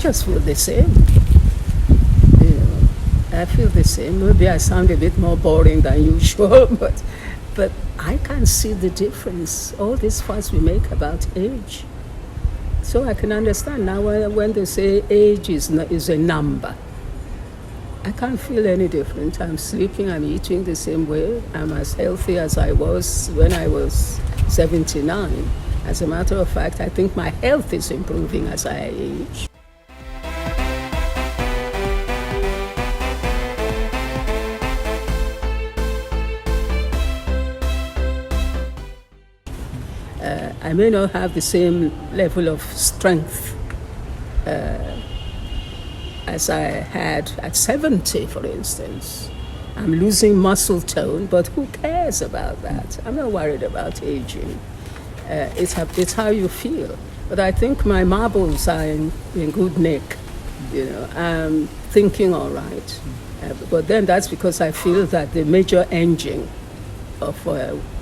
just feel the same. I feel the same. Maybe I sound a bit more boring than usual, but I can see the difference. All this fuss we make about age. So I can understand now when they say age is a number. I can't feel any different. I'm sleeping, I'm eating the same way. I'm as healthy as I was when I was 79. As a matter of fact, I think my health is improving as I age. I may not have the same level of strength as I had at 70, for instance. I'm losing muscle tone, but who cares about that? I'm not worried about aging. It's how you feel. But I think my marbles are in good nick. I'm thinking all right. But then that's because I feel that the major engine of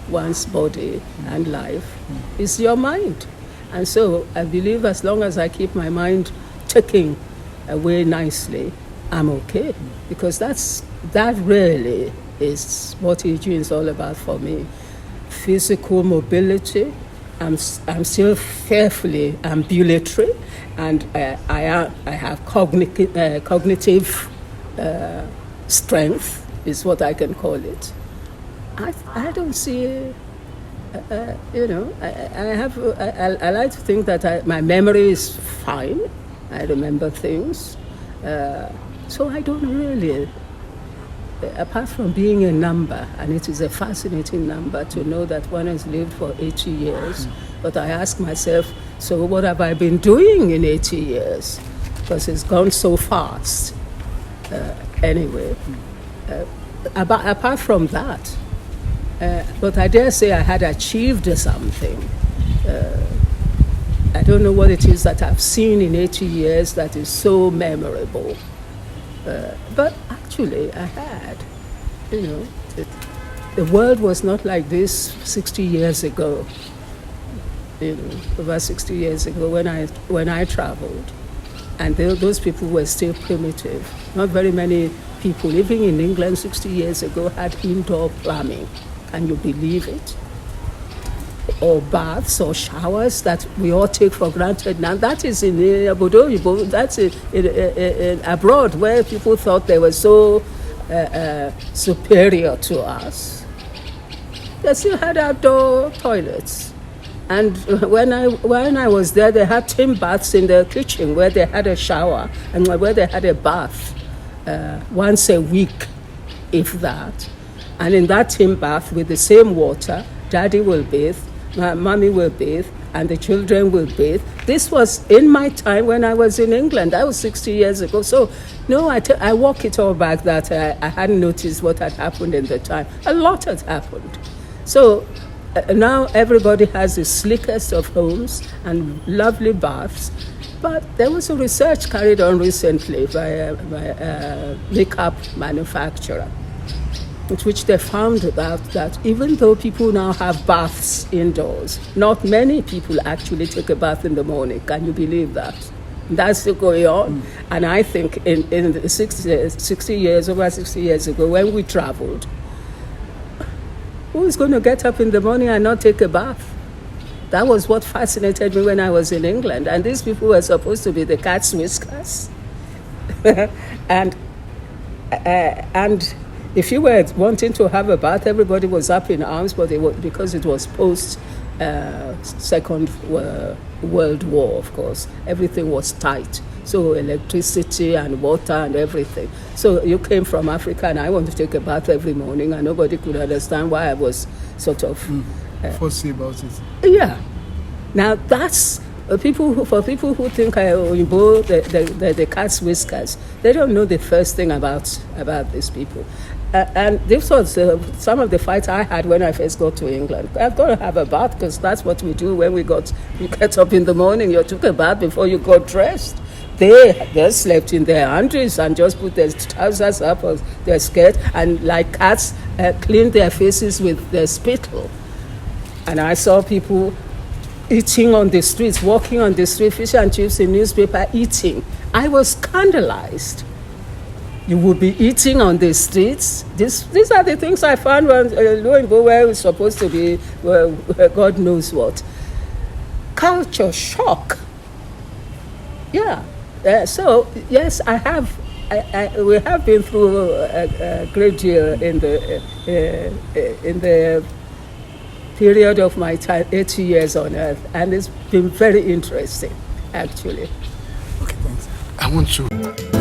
one's body and life is your mind. And so I believe as long as I keep my mind ticking away nicely, I'm okay. Because that really is what aging is all about for me. Physical mobility. I'm still fearfully ambulatory, and I have cognitive strength is what I can call it. I don't see, I like to think that my memory is fine. I remember things. So I don't really, apart from being a number, and it is a fascinating number to know that one has lived for 80 years, but I ask myself, so what have I been doing in 80 years? Because it's gone so fast. Anyway, apart from that, but I dare say I had achieved something. I don't know what it is that I've seen in 80 years that is so memorable. But actually, I had. The world was not like this 60 years ago. Over 60 years ago when I traveled. And those people were still primitive. Not very many people living in England 60 years ago had indoor plumbing. Can you believe it? Or baths or showers that we all take for granted now. That is in Obodo, that's in abroad where people thought they were so superior to us. They still had outdoor toilets. And when I was there, they had tin baths in the kitchen where they had a shower and where they had a bath once a week, if that. And in that tin bath with the same water, daddy will bathe, mommy will bathe, and the children will bathe. This was in my time when I was in England. That was 60 years ago. So, no, I walk it all back that I hadn't noticed what had happened in the time. A lot had happened. So now everybody has the slickest of homes and lovely baths. But there was a research carried on recently by a makeup manufacturer, in which they found out that even though people now have baths indoors, not many people actually take a bath in the morning. Can you believe that? That's still going on. And I think in the 60 years ago, when we traveled, who is going to get up in the morning and not take a bath? That was what fascinated me when I was in England. And these people were supposed to be the cat's whiskers. and if you were wanting to have a bath, everybody was up in arms, but because it was post Second World War, of course, everything was tight. So electricity and water and everything. So you came from Africa and I want to take a bath every morning, and nobody could understand why I was sort of fussy about it. Yeah. Now that's for people who think the cat's whiskers. They don't know the first thing about these people. And this was some of the fights I had when I first got to England. I've got to have a bath because that's what we do when you get up in the morning. You took a bath before you got dressed. They slept in their undies and just put their trousers up or their skirt and like cats cleaned their faces with their spittle. And I saw people eating on the streets, walking on the street, fish and chips in newspaper, eating. I was scandalized. You would be eating on the streets. These are the things I found when lo and behold, where it's supposed to be, God knows what. Culture shock. Yeah. So yes, I have. We have been through a great deal in the period of my time, 80 years on Earth, and it's been very interesting, actually. Okay, thanks. I want to